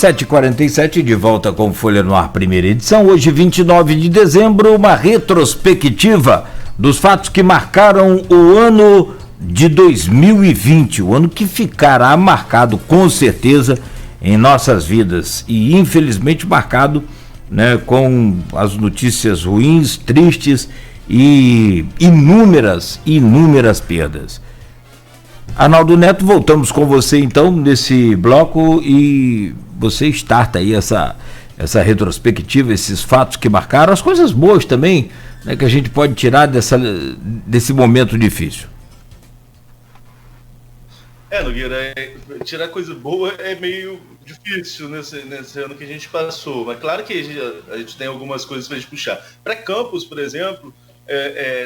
7h47, de volta com Folha no Ar, primeira edição. Hoje, 29 de dezembro, uma retrospectiva dos fatos que marcaram o ano de 2020, o ano que ficará marcado com certeza em nossas vidas e infelizmente marcado, né, com as notícias ruins, tristes e inúmeras perdas. Arnaldo Neto, voltamos com você então nesse bloco e você starta aí essa retrospectiva, esses fatos que marcaram, as coisas boas também, né, que a gente pode tirar desse momento difícil. Nogueira, tirar coisa boa é meio difícil nesse ano que a gente passou, mas claro que a gente tem algumas coisas para a gente puxar. Para Campos, por exemplo,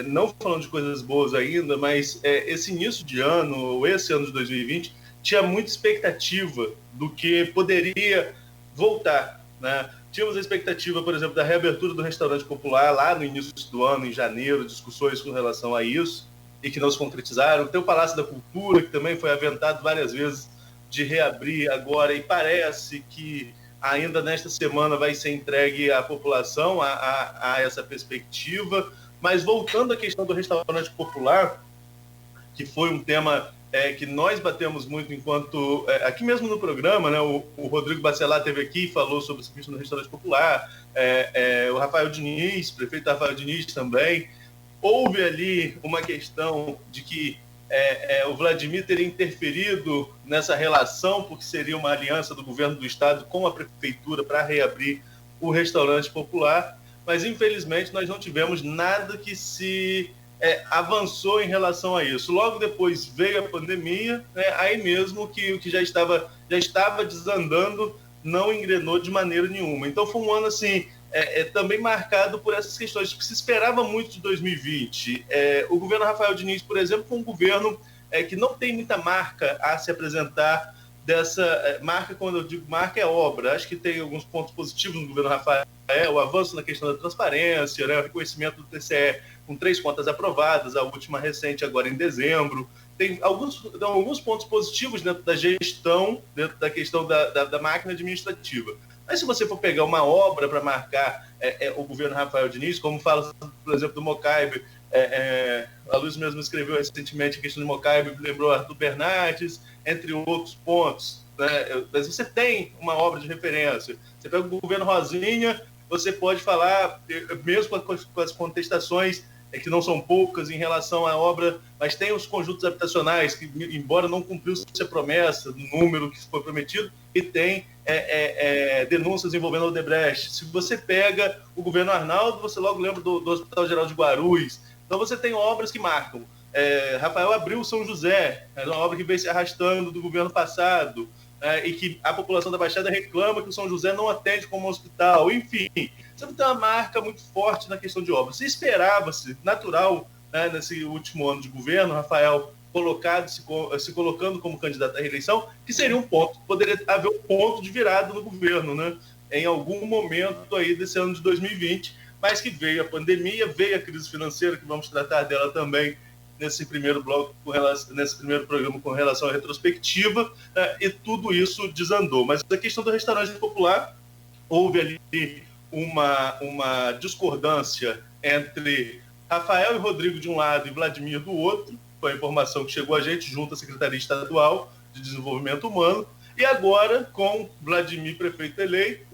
não falando de coisas boas ainda, mas esse início de ano, esse ano de 2020, tinha muita expectativa do que poderia voltar, né? Tínhamos a expectativa, por exemplo, da reabertura do restaurante popular lá no início do ano, em janeiro, discussões com relação a isso, e que não se concretizaram. Tem o Palácio da Cultura, que também foi aventado várias vezes de reabrir agora, e parece que ainda nesta semana vai ser entregue à população a essa perspectiva. Mas voltando à questão do restaurante popular, que foi um tema que nós batemos muito enquanto... aqui mesmo no programa, né, o Rodrigo Bacelar esteve aqui e falou sobre essa questão do restaurante popular, o Rafael Diniz, prefeito Rafael Diniz também. Houve ali uma questão de que o Vladimir teria interferido nessa relação, porque seria uma aliança do governo do estado com a prefeitura para reabrir o restaurante popular, mas infelizmente nós não tivemos nada que se avançou em relação a isso. Logo depois veio a pandemia, né, aí mesmo que o que já estava desandando não engrenou de maneira nenhuma. Então foi um ano assim, também marcado por essas questões que se esperava muito de 2020. O governo Rafael Diniz, por exemplo, foi um governo que não tem muita marca a se apresentar dessa marca. Quando eu digo marca, é obra. Acho que tem alguns pontos positivos no governo Rafael, o avanço na questão da transparência, né, o reconhecimento do TCE com 3 contas aprovadas, a última recente agora em dezembro. Tem alguns pontos positivos dentro da gestão, dentro da questão da máquina administrativa. Mas se você for pegar uma obra para marcar o governo Rafael Diniz, como fala, por exemplo, do Mocaibe, a Luz mesmo escreveu recentemente a questão do Mocaibe, lembrou Arthur Bernardes, entre outros pontos, né? Mas você tem uma obra de referência. Você pega o governo Rosinha, você pode falar, mesmo com as contestações, que não são poucas em relação à obra, mas tem os conjuntos habitacionais, que, embora não cumpriu-se a promessa do número que foi prometido, e tem denúncias envolvendo o Odebrecht. Se você pega o governo Arnaldo, você logo lembra do Hospital Geral de Guarulhos. Então você tem obras que marcam. Rafael abriu São José, é uma obra que veio se arrastando do governo passado, e que a população da Baixada reclama que o São José não atende como hospital. Enfim, você tem uma marca muito forte na questão de obras. Se esperava-se, natural, né, nesse último ano de governo, Rafael se colocando como candidato à reeleição, que seria um ponto, poderia haver um ponto de virada no governo, né, em algum momento aí desse ano de 2020, mas que veio a pandemia, veio a crise financeira, que vamos tratar dela também nesse primeiro bloco, nesse primeiro programa com relação à retrospectiva, e tudo isso desandou. Mas a questão do restaurante popular, houve ali uma discordância entre Rafael e Rodrigo de um lado e Vladimir do outro, foi a informação que chegou a gente junto à Secretaria Estadual de Desenvolvimento Humano, e agora, com Vladimir prefeito eleito,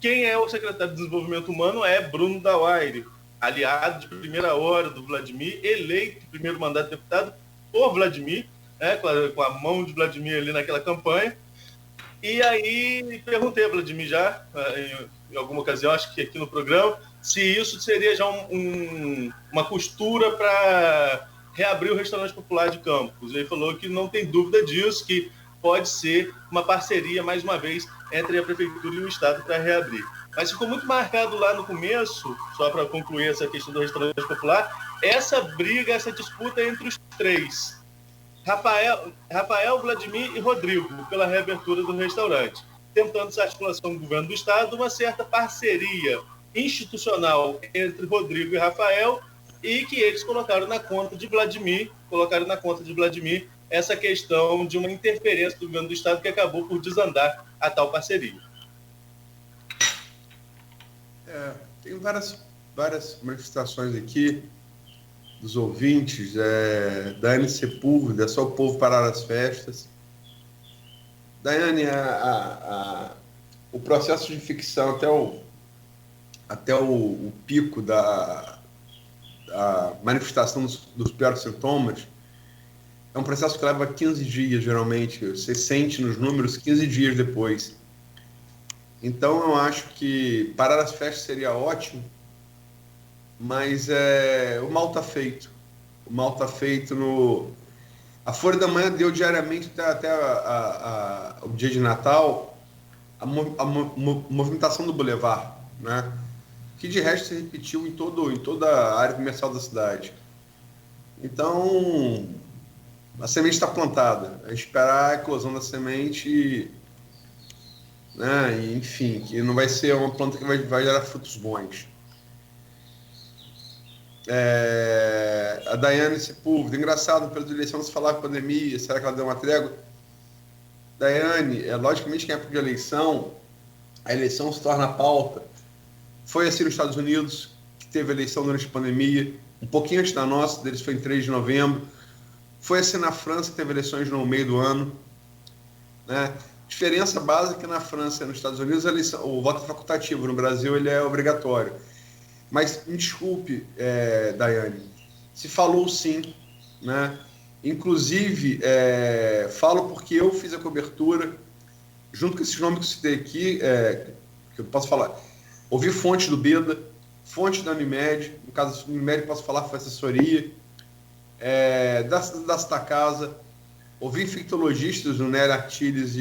quem é o secretário de Desenvolvimento Humano é Bruno Dauaire, aliado de primeira hora do Vladimir, eleito primeiro mandato de deputado por Vladimir, né, com a mão de Vladimir ali naquela campanha. E aí perguntei a Vladimir já, em alguma ocasião, acho que aqui no programa, se isso seria já uma costura para reabrir o restaurante popular de Campos. Ele falou que não tem dúvida disso, que pode ser uma parceria, mais uma vez, entre a Prefeitura e o Estado para reabrir. Mas ficou muito marcado lá no começo, só para concluir essa questão do restaurante popular, essa briga, essa disputa entre os três. Rafael, Vladimir e Rodrigo, pela reabertura do restaurante. Tentando essa articulação do governo do Estado, uma certa parceria institucional entre Rodrigo e Rafael, e que eles colocaram na conta de Vladimir essa questão de uma interferência do governo do Estado que acabou por desandar a tal parceria. Tem várias manifestações aqui dos ouvintes, Daiane Sepúlveda, Só o Povo Parar as Festas. Daiane, o processo de ficção até o pico da manifestação dos piores sintomas é um processo que leva 15 dias, geralmente. Você sente nos números 15 dias depois. Então, eu acho que parar as festas seria ótimo, mas o mal está feito. O mal está feito A Folha da Manhã deu diariamente até o dia de Natal a movimentação do Boulevard, né? Que de resto se repetiu em toda a área comercial da cidade. Então, a semente está plantada. É esperar a eclosão da semente, né? E, enfim, que não vai ser uma planta que vai gerar frutos bons. A Daiane Sepúlveda, engraçado, pela eleição não se falava de pandemia, será que ela deu uma trégua? Daiane, logicamente que em época de eleição, a eleição se torna pauta. Foi assim nos Estados Unidos, que teve eleição durante a pandemia, um pouquinho antes da nossa, deles foi em 3 de novembro. Foi assim na França, que teve eleições no meio do ano, né? Diferença básica que na França e nos Estados Unidos o voto é facultativo, no Brasil ele é obrigatório. Mas, me desculpe, Daiane, se falou sim, né? Inclusive, falo porque eu fiz a cobertura, junto com esses nomes que eu citei aqui, que eu posso falar, ouvi fonte do BEDA, fonte da Unimed, no caso da Unimed posso falar, foi assessoria, da Santa Casa, ouvi infectologistas, o Nery Artiles,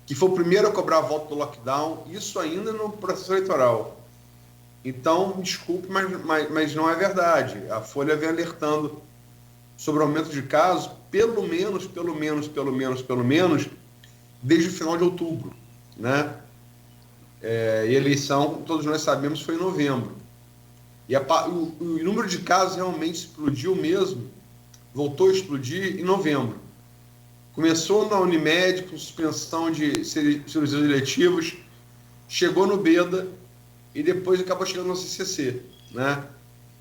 que foi o primeiro a cobrar a volta do lockdown, isso ainda no processo eleitoral. Então, desculpe, mas não é verdade. A Folha vem alertando sobre o aumento de casos, pelo menos, desde o final de outubro, né? E a eleição, todos nós sabemos, foi em novembro. E o número de casos realmente explodiu mesmo, voltou a explodir em novembro. Começou na Unimed, com suspensão de cirurgias eletivas, chegou no BEDA e depois acabou chegando no CCC, né?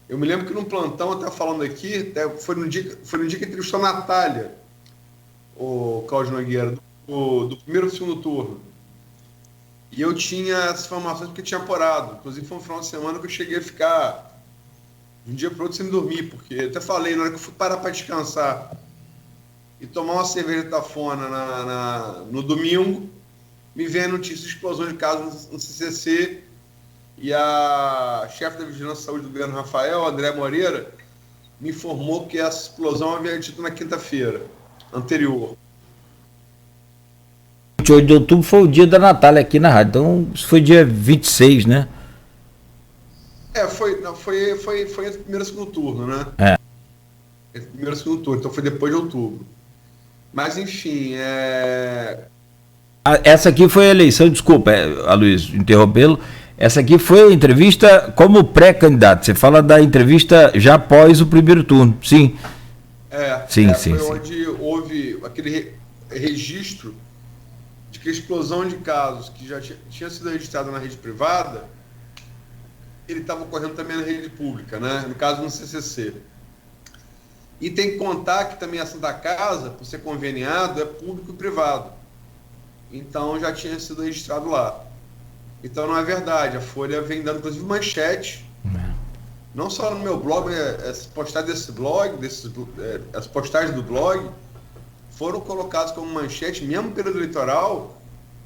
Eu me lembro que num plantão, até falando aqui, foi no dia que entrevistou a Natália, o Cláudio Nogueira, do primeiro e segundo turno. E eu tinha as informações porque tinha apurado. Inclusive, foi um final de semana que eu cheguei a ficar de um dia para o outro sem dormir, porque até falei, na hora que eu fui parar para descansar e tomar uma cerveja tafona no domingo, me veio a notícia de explosão de casos no CCC. E a chefe da Vigilância de Saúde do governo, Rafael, André Moreira, me informou que essa explosão havia tido na quinta-feira anterior. 28 de outubro foi o dia da Natália aqui na rádio, então isso foi dia 26, né? Foi entre o primeiro e segundo turno, né? Entre o primeiro e segundo turno, então foi depois de outubro. Mas, enfim, Essa aqui foi a eleição, desculpa, Aloysio, interrompê-lo. Essa aqui foi a entrevista como pré-candidato. Você fala da entrevista já após o primeiro turno, sim. Sim. Onde houve aquele registro de que a explosão de casos que já tinha sido registrada na rede privada, ele estava ocorrendo também na rede pública, né? No caso, no CCC. E tem que contar que também a Santa Casa, por ser conveniado, é público e privado. Então, já tinha sido registrado lá. Então, não é verdade. A Folha vem dando, inclusive, manchete. Não só no meu blog, as postagens desse blog, as postagens do blog, foram colocadas como manchete, mesmo no período eleitoral,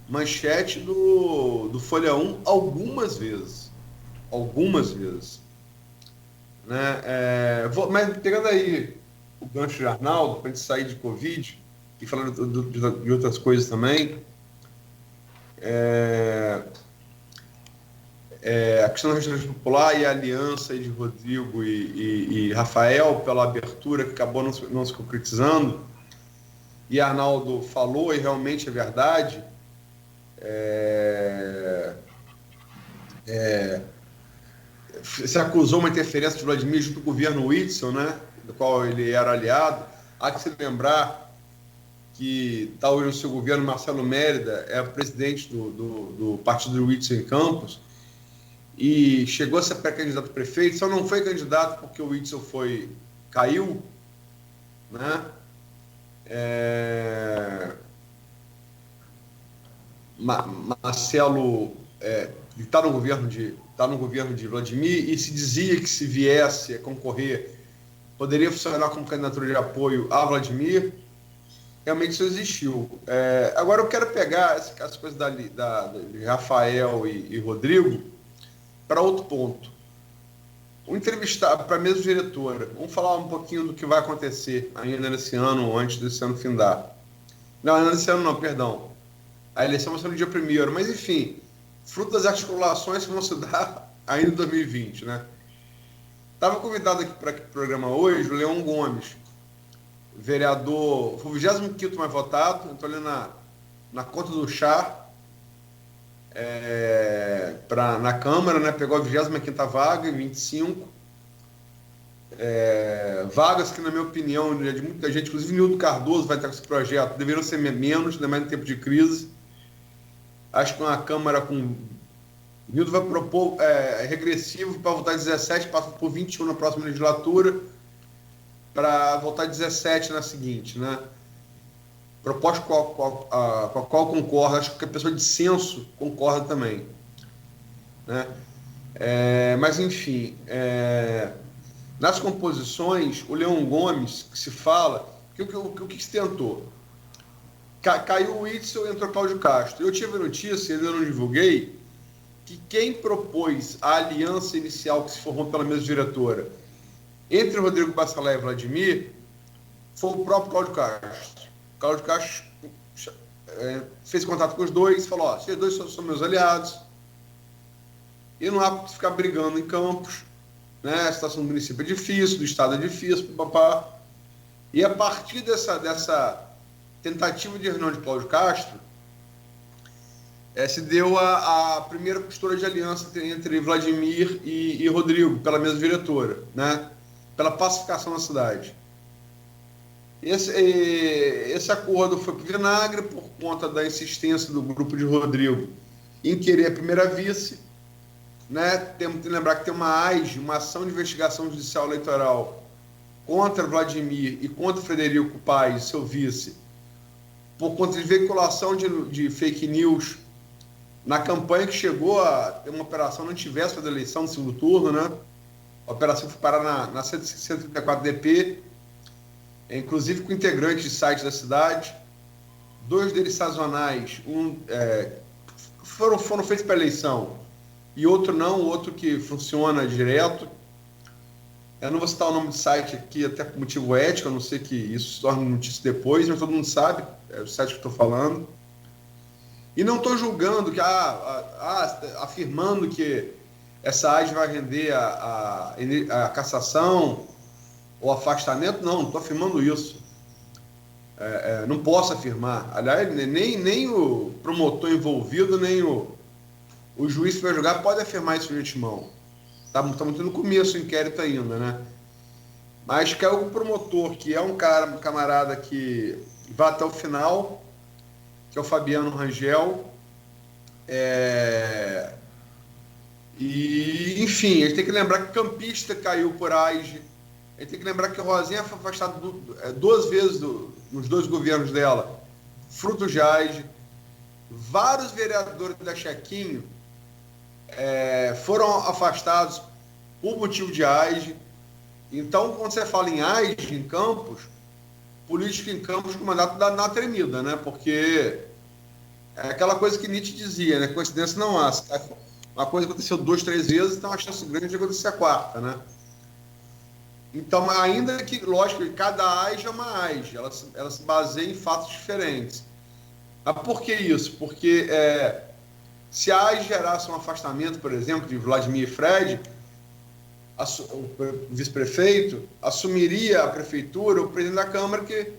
manchete do Folha 1 algumas vezes. Né? Mas pegando aí o gancho de Arnaldo, para a gente sair de Covid e falando de outras coisas também, a questão da restaurante popular e a aliança de Rodrigo e Rafael pela abertura que acabou não se concretizando, e Arnaldo falou, e realmente é verdade, se acusou uma interferência de Vladimir junto com o governo Whitson, né, do qual ele era aliado. Há que se lembrar que está hoje no seu governo, Marcelo Mérida é presidente do partido do Whitson em Campos, e chegou a ser pré-candidato a prefeito, só não foi candidato porque o Witzel caiu, né? Marcelo está no governo de Vladimir, e se dizia que se viesse a concorrer poderia funcionar como candidatura de apoio a Vladimir. Realmente isso existiu. Agora eu quero pegar as coisas de Rafael e Rodrigo para outro ponto. O entrevistado para a mesma diretora, vamos falar um pouquinho do que vai acontecer ainda nesse ano, ou antes desse ano findar. Não, nesse ano não, perdão. A eleição vai ser no dia 1º, mas enfim, fruto das articulações que vão se dar ainda em 2020, né? Estava convidado aqui para o programa hoje o Leão Gomes, vereador, foi o 25º mais votado, estou ali na conta do chá, na Câmara, né? Pegou a 25ª vaga, em 25. Vagas que, na minha opinião, de muita gente, inclusive Nildo Cardoso vai estar com esse projeto, deveriam ser menos, ainda mais em tempo de crise. Acho que uma Câmara com... Nildo vai propor regressivo para votar 17, passa por 21 na próxima legislatura, para votar 17 na seguinte, né? Proposta com a qual concordo, acho que a pessoa de senso concorda também, né? Mas, enfim, nas composições, o Leão Gomes, que se fala, o que se tentou? Caiu o Witzel, entrou Cláudio Castro. Eu tive a notícia, ainda não divulguei, que quem propôs a aliança inicial que se formou pela mesma diretora entre Rodrigo Bacelar e Vladimir foi o próprio Cláudio Castro. Cláudio Castro fez contato com os dois e falou: vocês dois são meus aliados e não há que ficar brigando em Campos, né? A situação do município é difícil, do estado é difícil, papá. E a partir dessa tentativa de reunião de Cláudio Castro, se deu a primeira costura de aliança entre Vladimir e Rodrigo, pela mesma diretora, né? Pela pacificação da cidade. Esse acordo foi para o vinagre por conta da insistência do grupo de Rodrigo em querer a primeira vice, né? Temos que lembrar que tem uma AIJ, uma ação de investigação judicial eleitoral, contra Vladimir e contra Frederico Paes, seu vice, por conta de veiculação de fake news na campanha que chegou a ter uma operação não tivesse da eleição do segundo turno, né? A operação foi parar na 134 DP, inclusive com integrantes de sites da cidade, 2 deles sazonais, foram feitos para eleição, e outro não, outro que funciona direto. Eu não vou citar o nome do site aqui, até por motivo ético, a não ser que isso se torne notícia depois, mas todo mundo sabe, é o site que estou falando. E não estou julgando, afirmando que essa AIJ vai render a cassação ou afastamento, não estou afirmando isso. Não posso afirmar. Aliás, nem o promotor envolvido, nem o juiz que vai julgar pode afirmar isso de antemão. Estamos no começo do inquérito ainda, né? Mas que é o promotor, que é um camarada que vai até o final, que é o Fabiano Rangel. E, enfim, a gente tem que lembrar que Campista caiu por AIJ. A gente tem que lembrar que Rosinha foi afastada 2 vezes nos 2 governos dela, fruto de AIJ. Vários vereadores da Chequinho foram afastados por motivo de AIJ. Então, quando você fala em AIJ em Campos, política em Campos com mandato na tremida, né? Porque é aquela coisa que Nietzsche dizia, né? Coincidência não há. Uma coisa aconteceu 2, 3 vezes, então a chance grande de acontecer a 4ª, né? Então, ainda que, lógico, cada AIJ é uma AIJ, ela se baseia em fatos diferentes. Mas por que isso? Porque se a AIJ gerasse um afastamento, por exemplo, de Vladimir e Fred, o vice-prefeito assumiria a prefeitura o presidente da Câmara, que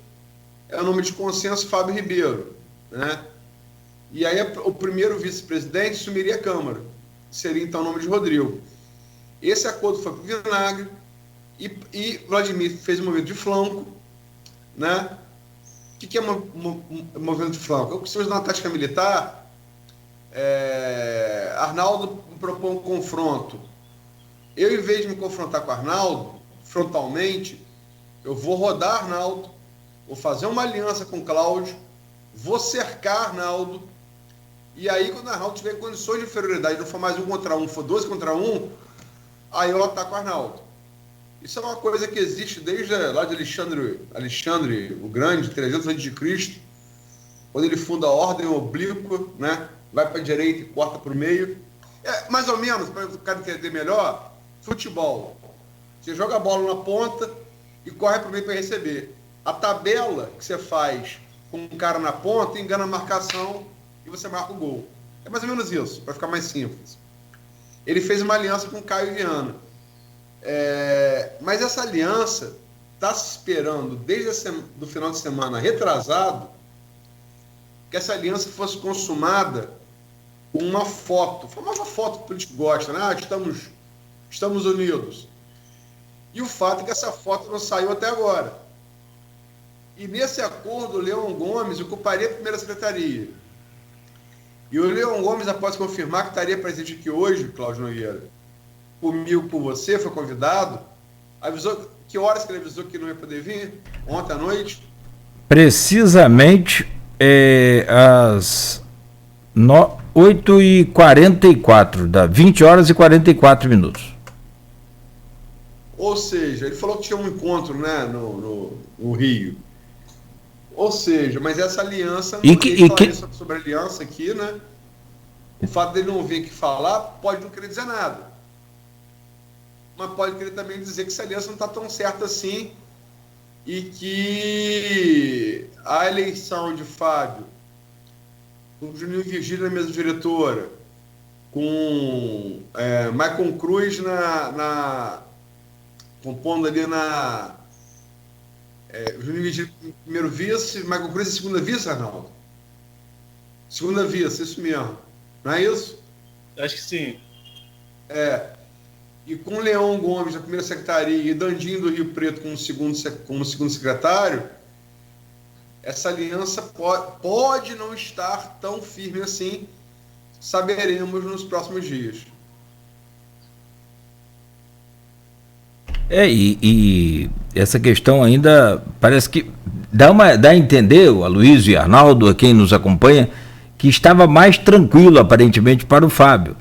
é o nome de consenso, Fábio Ribeiro, né? E aí o primeiro vice-presidente assumiria a Câmara, seria então o nome de Rodrigo. Esse acordo foi para o vinagre e Vladimir fez um movimento de flanco, né? O que é movimento de flanco? Eu preciso de uma tática militar. Arnaldo propor um confronto, eu, em vez de me confrontar com o Arnaldo, frontalmente, eu vou rodar Arnaldo, vou fazer uma aliança com o Cláudio, vou cercar Arnaldo, e aí quando o Arnaldo tiver condições de inferioridade, não for mais 1 contra 1, for 12 contra 1, aí eu ataco o Arnaldo. Isso é uma coisa que existe desde lá de Alexandre o Grande, 300 a.C., quando ele funda a ordem oblíqua, né? Vai para a direita e corta para o meio. Mais ou menos, para o cara entender melhor, futebol. Você joga a bola na ponta e corre para o meio para receber. A tabela que você faz com um cara na ponta engana a marcação e você marca o gol. É mais ou menos isso, para ficar mais simples. Ele fez uma aliança com o Caio Viana. Mas essa aliança está se esperando desde do final de semana retrasado que essa aliança fosse consumada com uma foto, a famosa foto que o político gosta, né? Estamos unidos. E o fato é que essa foto não saiu até agora. E nesse acordo, o Leão Gomes ocuparia a primeira secretaria. E o Leão Gomes, após confirmar que estaria presente aqui hoje, Cláudio Nogueira, comigo, com você, foi convidado, avisou, que horas que ele avisou que não ia poder vir? Ontem à noite? Precisamente às 8h44, 20 horas e 44 minutos. Ou seja, ele falou que tinha um encontro, né, no Rio. Ou seja, mas essa aliança, sobre a aliança aqui, né? O fato dele não vir aqui falar pode não querer dizer nada. Mas pode querer também dizer que essa aliança não está tão certa assim e que a eleição de Fábio, com o Juninho Virgílio na mesa diretora, com Maicon Cruz compondo ali Juninho Virgílio primeiro vice, Maicon Cruz segunda vice, Arnaldo? Segunda vice, isso mesmo. Não é isso? Acho que sim. E com Leão Gomes na primeira secretaria e Dandinho do Rio Preto como segundo secretário, essa aliança pode não estar tão firme assim, saberemos nos próximos dias. E essa questão ainda parece que dá a entender, o Aloysio e Arnaldo, a quem nos acompanha, que estava mais tranquilo, aparentemente, para o Fábio,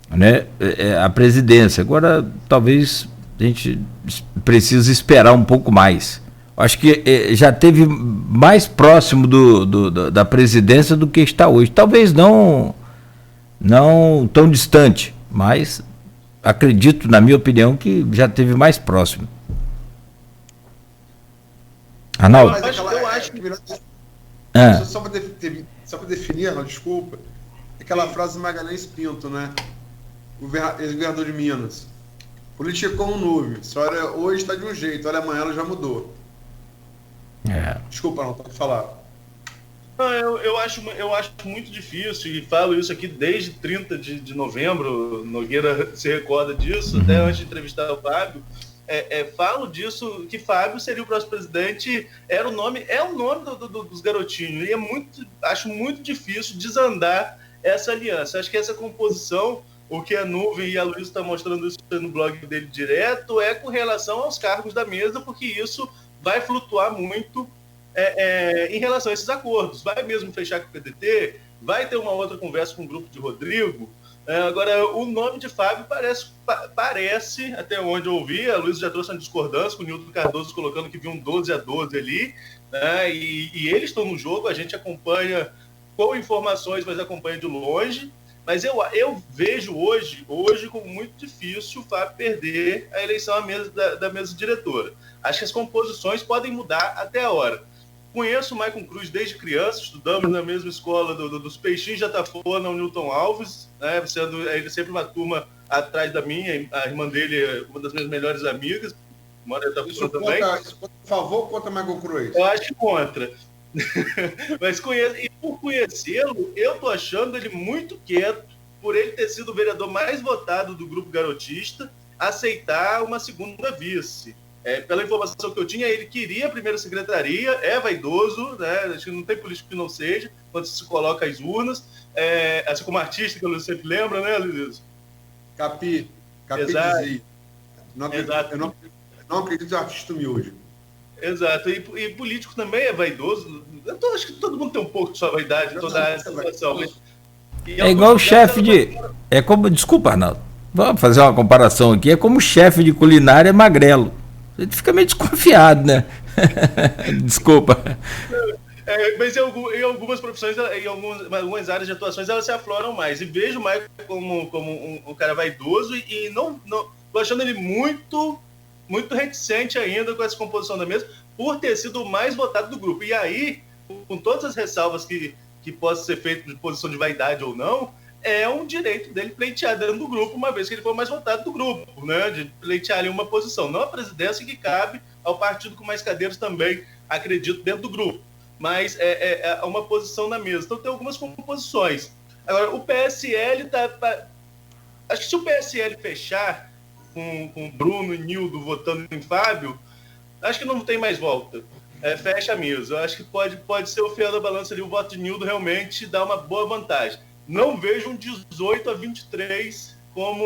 né? A presidência. Agora, talvez a gente precise esperar um pouco mais. Acho que já teve mais próximo da presidência do que está hoje. Talvez não tão distante, mas acredito, na minha opinião, que já teve mais próximo. Arnaldo? Eu acho que... Só para definir, desculpa, aquela frase de Magalhães Pinto, né? Ex-governador de Minas. Política como nuvem. Olha, hoje está de um jeito, olha, amanhã ela já mudou. Desculpa, não pode falar. Eu acho muito difícil, e falo isso aqui desde 30 de novembro, Nogueira se recorda disso, até antes de entrevistar o Fábio. Falo disso, que Fábio seria o próximo presidente, é o nome dos garotinhos, e acho muito difícil desandar essa aliança. Acho que essa composição, o que a Nuvem e a Luiz está mostrando isso no blog dele direto, é com relação aos cargos da mesa, porque isso vai flutuar muito em relação a esses acordos. Vai mesmo fechar com o PDT, vai ter uma outra conversa com o grupo de Rodrigo. Agora, o nome de Fábio parece, até onde eu ouvi, a Luiz já trouxe uma discordância com o Nilton Cardoso colocando que viu um 12-12 ali, né? E eles estão no jogo, a gente acompanha com informações, mas acompanha de longe. Mas eu vejo hoje como muito difícil o Fábio perder a eleição da mesa diretora. Acho que as composições podem mudar até a hora. Conheço o Maicon Cruz desde criança, estudamos na mesma escola dos Peixinhos de Atafona, o Newton Alves, né, sendo ele sempre uma turma atrás da minha, a irmã dele é uma das minhas melhores amigas, mora em Atafona também. Por favor, conta Maicon Cruz. Eu acho que contra. Mas por conhecê-lo, eu tô achando ele muito quieto, por ele ter sido o vereador mais votado do grupo garotista, aceitar uma segunda vice. Pela informação que eu tinha, ele queria a primeira secretaria, é vaidoso, né? Acho que não tem político que não seja, quando se coloca as urnas, assim como artista, que eu sempre lembro, né, Luiz? Capi Exato. dizia. Exato. Eu não acredito em artista humilde. Exato, e político também é vaidoso. Acho que todo mundo tem um pouco de sua vaidade, toda a situação. É igual o chefe de. É como. Desculpa, Arnaldo. Vamos fazer uma comparação aqui. É como o chefe de culinária magrelo. A gente fica meio desconfiado, né? Desculpa. Mas em algumas profissões, em algumas áreas de atuações, elas se afloram mais. E vejo mais como um cara vaidoso e não tô achando ele muito reticente ainda com essa composição da mesa, por ter sido o mais votado do grupo. E aí, com todas as ressalvas que possa ser feito de posição de vaidade ou não, é um direito dele pleitear dentro do grupo, uma vez que ele for mais votado do grupo, né? De pleitear ali uma posição. Não a presidência, que cabe ao partido com mais cadeiras também, acredito, dentro do grupo. Mas é uma posição na mesa. Então tem algumas composições. Agora, o PSL acho que se o PSL fechar com Bruno e Nildo votando em Fábio, acho que não tem mais volta. Fecha mesmo. Eu acho que pode ser o fiel da balança ali, o voto de Nildo realmente dá uma boa vantagem. Não vejo um 18-23 como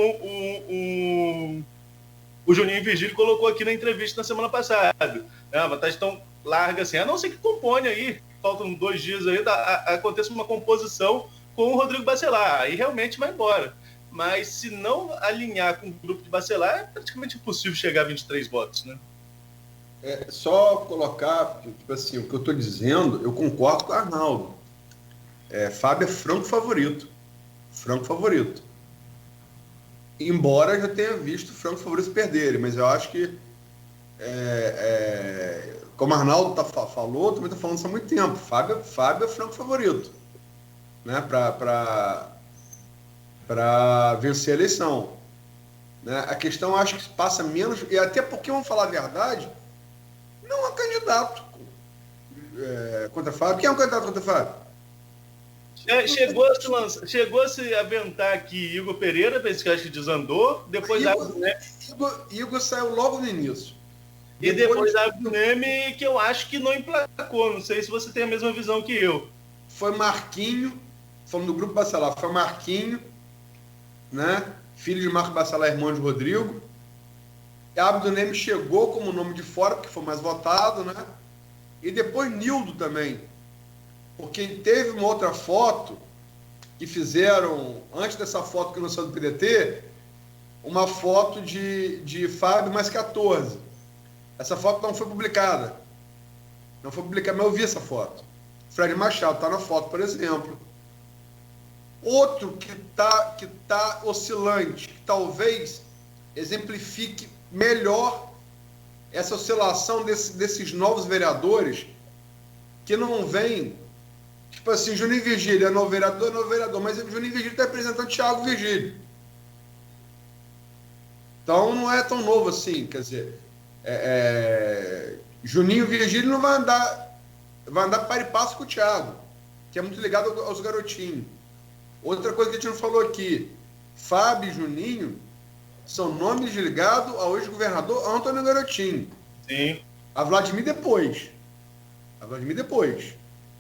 o Juninho Virgílio colocou aqui na entrevista na semana passada. É uma vantagem tão larga assim, a não ser que componha aí, faltam 2 dias aí, aconteça uma composição com o Rodrigo Bacelar, aí realmente vai embora. Mas se não alinhar com o grupo de Bacelar, é praticamente impossível chegar a 23 votos, né? Só colocar, tipo assim, o que eu estou dizendo, eu concordo com o Arnaldo. Fábio é franco favorito. Franco favorito. Embora já tenha visto o franco favorito perderem, mas eu acho que, como o Arnaldo falou, também está falando isso há muito tempo. Fábio é franco favorito, né, para vencer a eleição. Né? A questão, acho que passa menos, e até porque, vamos falar a verdade, não há candidato contra Fábio. Quem é um candidato contra Fábio? Chegou a se aventar aqui Igor Pereira, que acho que desandou, depois Igor saiu logo no início. E depois Abdo Neme, que eu acho que não emplacou. Não sei se você tem a mesma visão que eu. Foi Marquinho, falando do grupo Bacelar, foi Marquinho, né? Filho de Marco Bacelar, irmão de Rodrigo. E Abdo Neme chegou como nome de fora, porque foi mais votado, né? E depois Nildo também. Porque teve uma outra foto que fizeram, antes dessa foto que lançou do PDT, uma foto de Fábio mais 14. Essa foto não foi publicada. Não foi publicada, mas eu vi essa foto. Fred Machado está na foto, por exemplo. Outro que tá oscilante, que talvez exemplifique melhor essa oscilação desses novos vereadores que não vêm. Tipo assim, Juninho Virgílio é novo vereador, mas o Juninho Virgílio está representando Thiago Virgílio. Então não é tão novo assim, quer dizer, Juninho Virgílio não vai andar para e passo com o Thiago, que é muito ligado aos garotinhos. Outra coisa que a gente não falou aqui, Fábio e Juninho são nomes ligados ao ex-governador Antônio Garotinho. Sim. A Vladimir depois.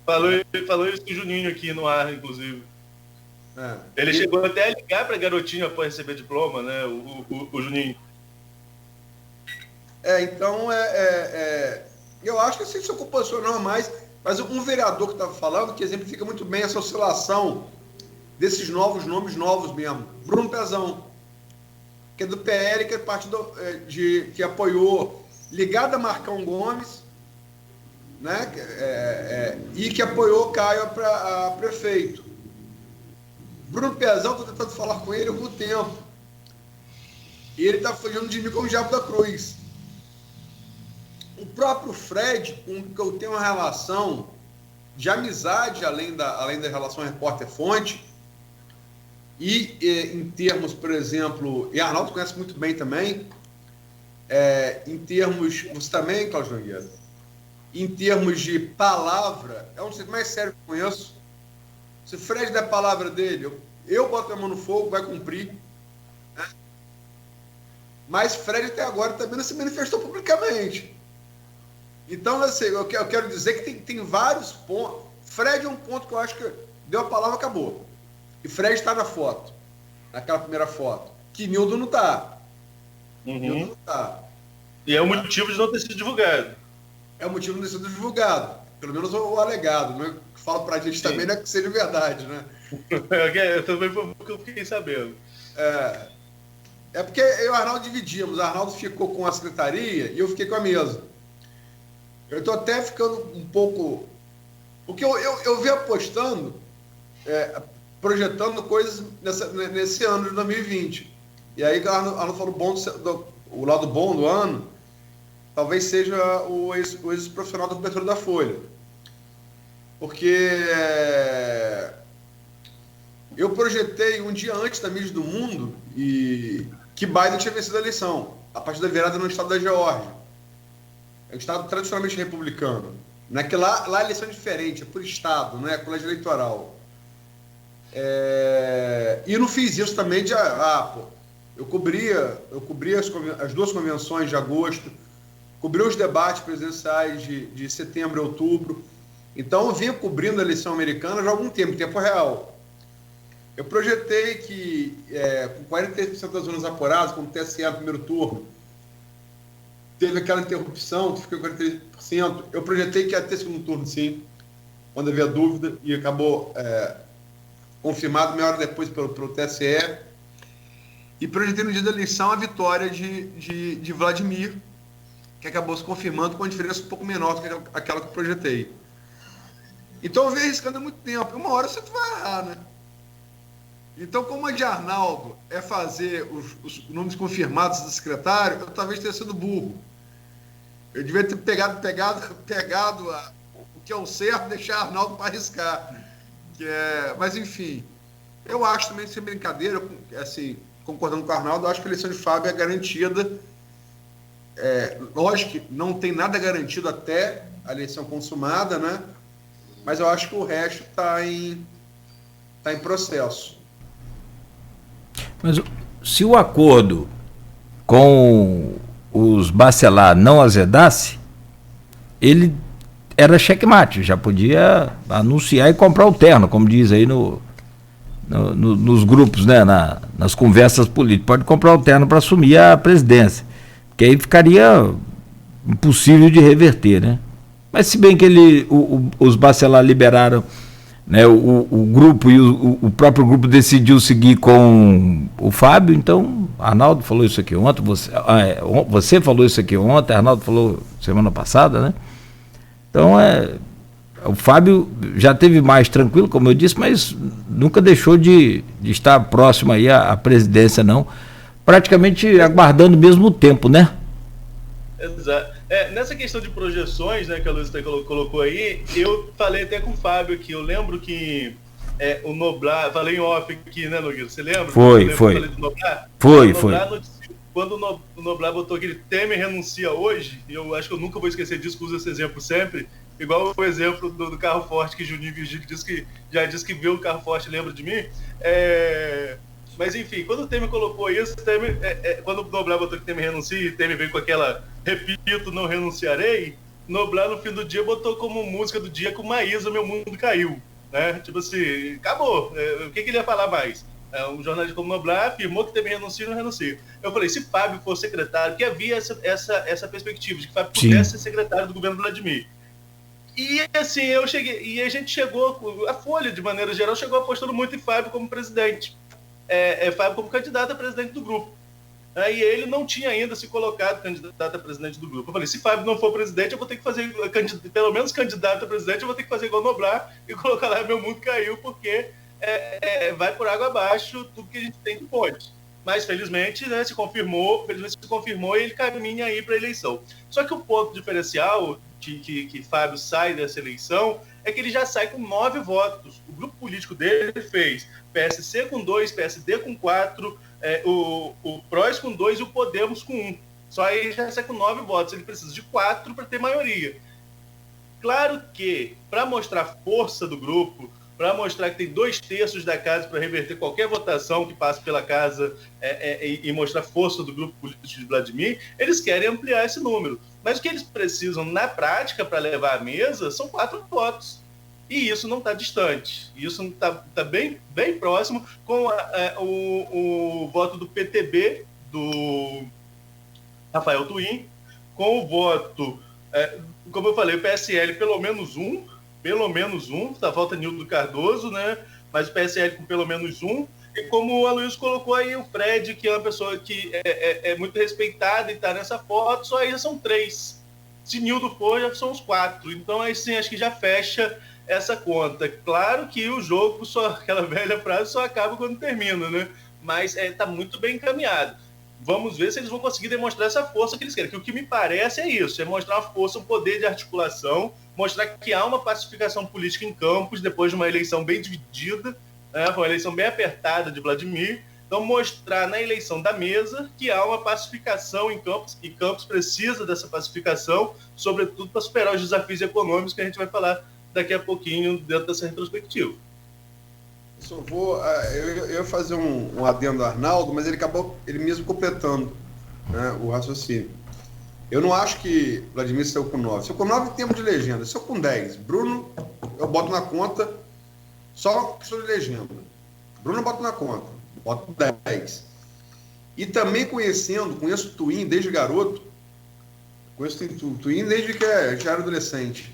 Falou isso com o Juninho aqui no ar, inclusive. Ele chegou até a ligar para Garotinho após receber diploma, né? O Juninho. Então, eu acho que assim, se ocupacionou mais, mas um vereador que estava falando, que exemplifica muito bem essa oscilação desses novos nomes novos mesmo. Bruno Pezão, que é do PL, que é partido que apoiou, ligado a Marcão Gomes, né? E que apoiou Caio a prefeito. Bruno Pezão, estou tentando falar com ele há algum tempo. E ele está fugindo de mim como o Diabo da Cruz. O próprio Fred, com que eu tenho uma relação de amizade, além da relação repórter-fonte, e em termos, por exemplo, e Arnaldo conhece muito bem também, em termos, você também, Cláudio Nogueira, em termos de palavra, é um dos mais sérios que eu conheço. Se Fred der a palavra dele, eu boto a mão no fogo, vai cumprir. Né? mas Fred até agora também não se manifestou publicamente. Então, assim, eu quero dizer que tem vários pontos. Fred é um ponto que eu acho que deu a palavra, acabou. E Fred está na foto, naquela primeira foto. Que Nildo não está. Nildo não está. E é o motivo de não ter sido divulgado. É o motivo de não ter sido divulgado. Pelo menos o alegado. Né? Que fala pra gente também não é que seja verdade, né? Eu também foi porque eu fiquei sabendo. É porque eu e o Arnaldo dividimos. O Arnaldo ficou com a secretaria e eu fiquei com a mesa. Eu estou até ficando um pouco... Porque eu vi apostando, projetando coisas nesse ano de 2020. E aí o Arnaldo falou o lado bom do ano, talvez seja o ex-profissional da cobertura da Folha. Porque eu projetei um dia antes da mídia do mundo e que Biden tinha vencido a eleição, a partir da virada no estado da Geórgia. É um estado tradicionalmente republicano. Não é que lá a eleição é diferente, é por estado, não é colégio eleitoral. E não fiz isso também eu cobria as duas convenções de agosto, cobri os debates presidenciais de setembro e outubro. Então eu vinha cobrindo a eleição americana já há algum tempo, em tempo real. Eu projetei que, com 43% das urnas apuradas, como o TSE no primeiro turno, teve aquela interrupção, que ficou 43%. Eu projetei que ia ter segundo turno, sim, quando havia dúvida, e acabou confirmado meia hora depois pelo TSE. E projetei no dia da eleição a vitória de Vladimir, que acabou se confirmando com uma diferença um pouco menor do que aquela que eu projetei. Então eu venho arriscando há muito tempo. Uma hora você vai errar, né? Então, como a de Arnaldo é fazer os nomes confirmados do secretário, eu talvez tenha sido burro. Eu devia ter pegado o que é o certo, deixar Arnaldo para arriscar. Mas, enfim, eu acho também, sem brincadeira, assim, concordando com o Arnaldo, eu acho que a eleição de Fábio é garantida. Lógico que não tem nada garantido até a eleição consumada, né? Mas eu acho que o resto está em processo. Mas se o acordo com os Bacelar não azedasse, ele era checkmate, já podia anunciar e comprar o terno, como diz aí nos grupos, né, nas conversas políticas. Pode comprar o terno para assumir a presidência, que aí ficaria impossível de reverter, né? Mas se bem que os Bacelar liberaram, né, o grupo e o próprio grupo decidiu seguir com o Fábio, então Arnaldo falou isso aqui ontem, você falou isso aqui ontem, Arnaldo falou semana passada, né? Então o Fábio já esteve mais tranquilo, como eu disse, mas nunca deixou de estar próximo aí à presidência, não, praticamente aguardando o mesmo tempo, né? Exato. Nessa questão de projeções, né, que a Luísa colocou aí, eu falei até com o Fábio aqui, eu lembro que o Noblar, falei em off aqui, né, Nogueira, você lembra? Foi. Falei do Noblar? Foi. Quando o Noblar botou aquele Temer renuncia hoje, e eu acho que eu nunca vou esquecer disso, que uso esse exemplo sempre, igual o exemplo do carro forte que Juninho Virgílio já disse que viu o carro forte, lembra de mim? Mas enfim, quando o Temer colocou isso, quando o Noblar botou que Temer renuncia e Temer veio com aquela, repito, não renunciarei, Noblar no fim do dia botou como música do dia com Maísa, Meu Mundo Caiu, né? Tipo assim, acabou, o que ele ia falar mais? Um jornalista como Noblar afirmou que Temer renuncia e não renuncia. Eu falei, se Fábio for secretário, que havia essa perspectiva de que Fábio pudesse ser secretário do governo Vladimir. E assim, e a gente chegou, a Folha de maneira geral chegou apostando muito em Fábio como presidente. Fábio como candidato a presidente do grupo. E ele não tinha ainda se colocado candidato a presidente do grupo. Eu falei, se Fábio não for presidente, eu vou ter que fazer, pelo menos candidato a presidente, eu vou ter que fazer igual Noblar e colocar lá Meu Mundo Caiu, porque vai por água abaixo tudo que a gente tem de ponte. Mas felizmente, né, se confirmou e ele caminha aí para a eleição. Só que o ponto diferencial que Fábio sai dessa eleição é que ele já sai com 9 votos. O grupo político dele fez PSC com 2, PSD com 4, o PROS com 2 e o Podemos com 1. Só aí já sai com 9 votos. Ele precisa de 4 para ter maioria. Claro que, para mostrar a força do grupo, para mostrar que tem 2/3 da casa para reverter qualquer votação que passe pela casa e mostrar a força do grupo político de Vladimir, eles querem ampliar esse número. Mas o que eles precisam, na prática, para levar à mesa, são 4 votos. E isso não está distante. Isso está bem, bem próximo com o voto do PTB, do Rafael Twin, com o voto, como eu falei, o PSL pelo menos um, tá, falta Nildo Cardoso, né? Mas o PSL com pelo menos um, e como o Aloysio colocou aí, o Fred, que é uma pessoa que é muito respeitada e está nessa foto, só aí já são 3. Se Nildo for, já são os 4. Então, aí sim, acho que já fecha essa conta. Claro que o jogo, aquela velha frase, só acaba quando termina, né? Mas está muito bem encaminhado. Vamos ver se eles vão conseguir demonstrar essa força que eles querem. Que o que me parece é isso, é mostrar uma força, um poder de articulação, mostrar que há uma pacificação política em Campos, depois de uma eleição bem dividida, né? Foi uma eleição bem apertada de Vladimir. Então, mostrar na eleição da mesa que há uma pacificação em Campos, e Campos precisa dessa pacificação, sobretudo para superar os desafios econômicos que a gente vai falar daqui a pouquinho dentro dessa retrospectiva. Eu ia fazer um adendo ao Arnaldo, mas ele acabou ele mesmo completando, né, o raciocínio. Eu não acho que Vladimir saiu com 9. Saiu com 9 em tempo de legenda. Saiu com 10. Bruno, eu boto na conta só questão de legenda. Bruno eu boto na conta. Boto 10. E também conheço o Twin desde garoto. Conheço o Twin desde que já era adolescente.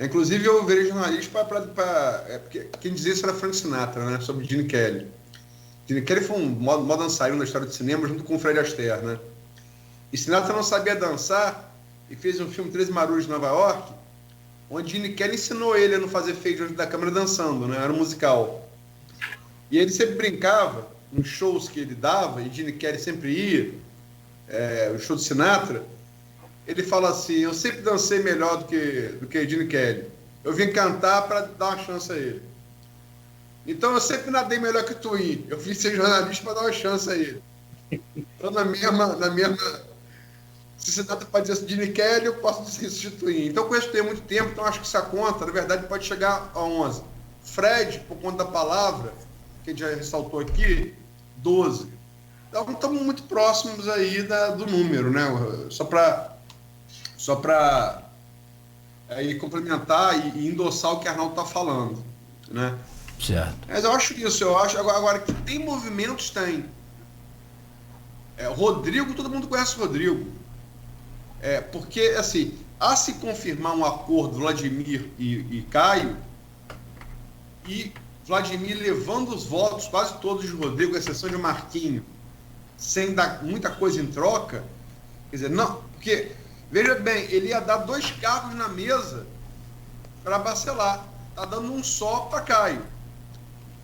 Inclusive, eu virei jornalista porque quem dizia isso era Frank Sinatra, né? Sobre Gene Kelly. Gene Kelly foi um mó dançarino da história do cinema junto com o Fred Astaire, né? E Sinatra não sabia dançar e fez um filme 13 Marujos de Nova York, onde Gene Kelly ensinou ele a não fazer feio diante da câmera dançando, né? Era um musical. E ele sempre brincava, nos shows que ele dava, e Gene Kelly sempre ia, o show de Sinatra, ele fala assim: eu sempre dancei melhor do que Gene Kelly. Eu vim cantar para dar uma chance a ele. Então eu sempre nadei melhor que o Twin. Eu vim ser jornalista para dar uma chance a ele. Então na mesma se Sinatra pode dizer Gene Kelly, eu posso dizer isso de Twin. Então eu conheço o Twin há muito tempo, então acho que essa conta, na verdade, pode chegar a 11. Fred, por conta da palavra, que a gente já ressaltou aqui, 12. Então estamos muito próximos aí do número, né? Só para complementar e endossar o que o Arnaldo está falando, né? Certo. Mas eu acho isso, agora que tem movimentos, tem. Rodrigo, todo mundo conhece o Rodrigo. Porque, assim, a se confirmar um acordo Vladimir e Caio, e Vladimir levando os votos, quase todos de Rodrigo, à exceção de Marquinho, sem dar muita coisa em troca, quer dizer, não, porque... Veja bem, ele ia dar 2 cargos na mesa para Bacelar. Está dando um só para Caio.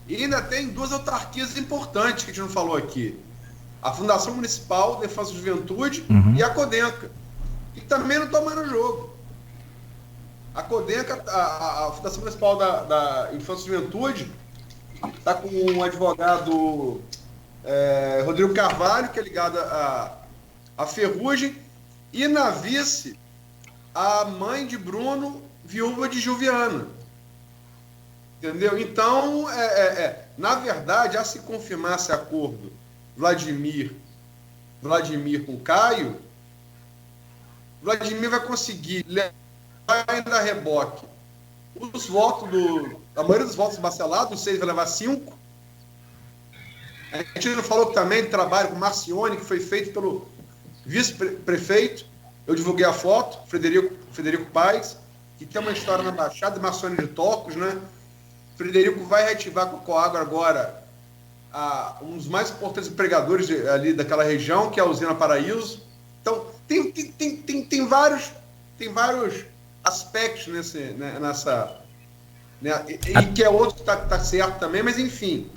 E ainda tem 2 autarquias importantes que a gente não falou aqui. A Fundação Municipal de Defesa da Juventude e a Codenca. Que também não estão mais no jogo. A Codenca, a Fundação Municipal da Infância e Juventude, está com um advogado Rodrigo Carvalho, que é ligado à Ferrugem. E na vice, a mãe de Bruno, viúva de Juliana. Entendeu? Então, na verdade, a se confirmar esse acordo Vladimir com Caio, Vladimir vai conseguir levar ainda a reboque os votos a maioria dos votos bacelados, 6 vai levar 5. A gente não falou também do trabalho com Marcione, que foi feito pelo vice-prefeito. Eu divulguei a foto, Frederico Paes, que tem uma história na Baixada de Marcione de Tocos, né? Frederico vai reativar com o Coagro agora um dos mais importantes empregadores ali daquela região, que é a usina Paraíso. Então, tem vários aspectos nessa... Né? E que é outro que está certo também, mas enfim,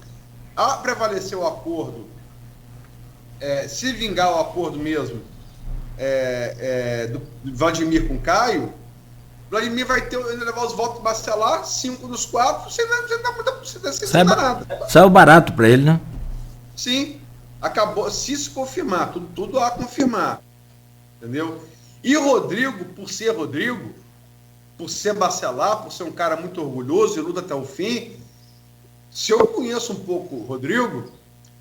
a prevalecer o acordo, se vingar o acordo mesmo do Vladimir com Caio, Vladimir vai levar os votos Bacelar, 5 dos 4, sem dar nada. Saiu barato para ele, né? Sim, acabou, se confirmar, tudo a confirmar, entendeu? E o Rodrigo, por ser Rodrigo, por ser bacelar, por ser um cara muito orgulhoso e luta até o fim. Se eu conheço um pouco o Rodrigo,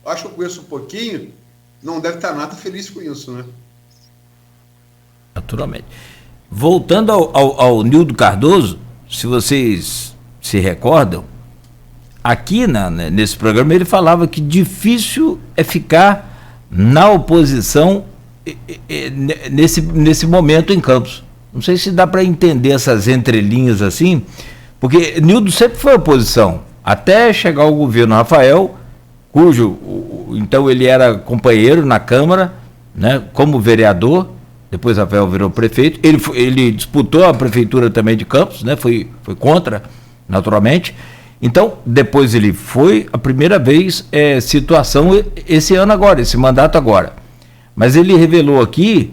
acho que eu conheço um pouquinho, não deve estar nada feliz com isso, né? Naturalmente. Voltando ao Nildo Cardoso, se vocês se recordam, aqui nesse programa ele falava que difícil é ficar na oposição nesse momento em Campos. Não sei se dá para entender essas entrelinhas assim, porque Nildo sempre foi oposição, até chegar ao governo Rafael, cujo, então ele era companheiro na Câmara, né, como vereador, depois Rafael virou prefeito, ele disputou a prefeitura também de Campos, né, foi contra, naturalmente. Então, depois ele foi a primeira vez situação esse ano agora, esse mandato agora. Mas ele revelou aqui,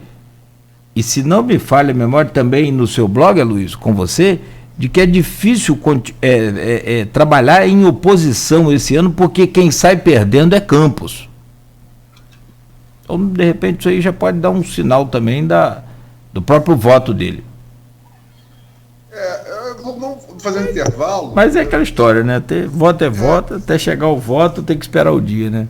e se não me falha a memória também no seu blog, Luiz, com você, de que é difícil trabalhar em oposição esse ano, porque quem sai perdendo é Campos. Então, de repente, isso aí já pode dar um sinal também do próprio voto dele. Vamos fazer um intervalo. Mas é aquela história, né? Voto é voto, até chegar o voto tem que esperar o dia, né?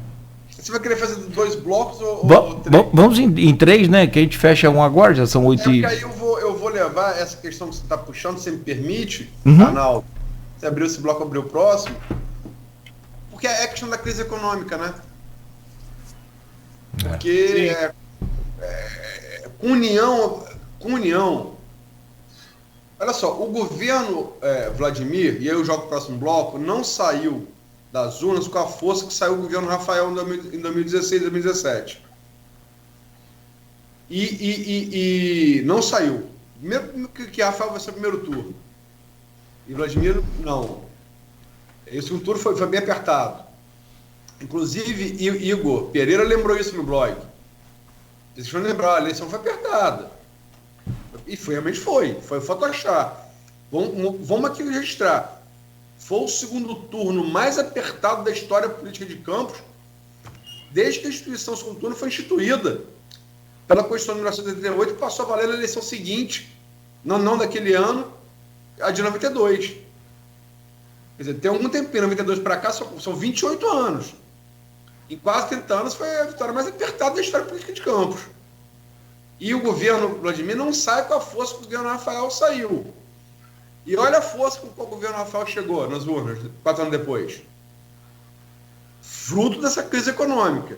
Você vai querer fazer 2 blocos ou 3? Vamos em 3, né? Que a gente fecha um agora, já são 8 porque aí eu vou levar essa questão que você está puxando, se me permite, Uhum. Arnaldo. Você abriu esse bloco, abriu o próximo. Porque é a questão da crise econômica, né? Porque com união. Olha só, o governo Vladimir, e aí eu jogo o próximo bloco, não saiu das urnas com a força que saiu o governo Rafael em 2016, 2017. E não saiu. Primeiro que Rafael vai ser o primeiro turno. E Vladimir, não. Esse segundo turno foi bem apertado. Inclusive, Igor Pereira lembrou isso no blog. Vocês vão lembrar, a eleição foi apertada. E realmente foi photoshop. Vamos aqui registrar. Foi o segundo turno mais apertado da história política de Campos, desde que a instituição segundo turno foi instituída pela Constituição de 1988, que passou a valer na eleição seguinte, não daquele ano, a de 92. Quer dizer, tem algum tempinho, 92 para cá, são 28 anos. Em quase 30 anos foi a vitória mais apertada da história política de Campos. E o governo Vladimir não sai com a força que o governo Rafael saiu. E olha a força com que o governo Rafael chegou nas urnas, 4 anos depois. Fruto dessa crise econômica.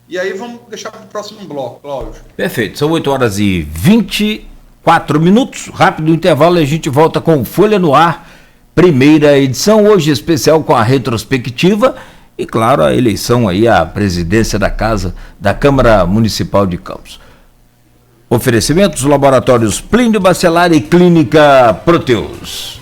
E aí vamos deixar para o próximo bloco, Cláudio. Perfeito, são 8h24. Rápido intervalo e a gente volta com Folha no Ar, primeira edição, hoje especial com a retrospectiva e, claro, a eleição aí à presidência da Câmara Municipal de Campos. Oferecimentos, laboratórios Plínio Bacelar e Clínica Proteus.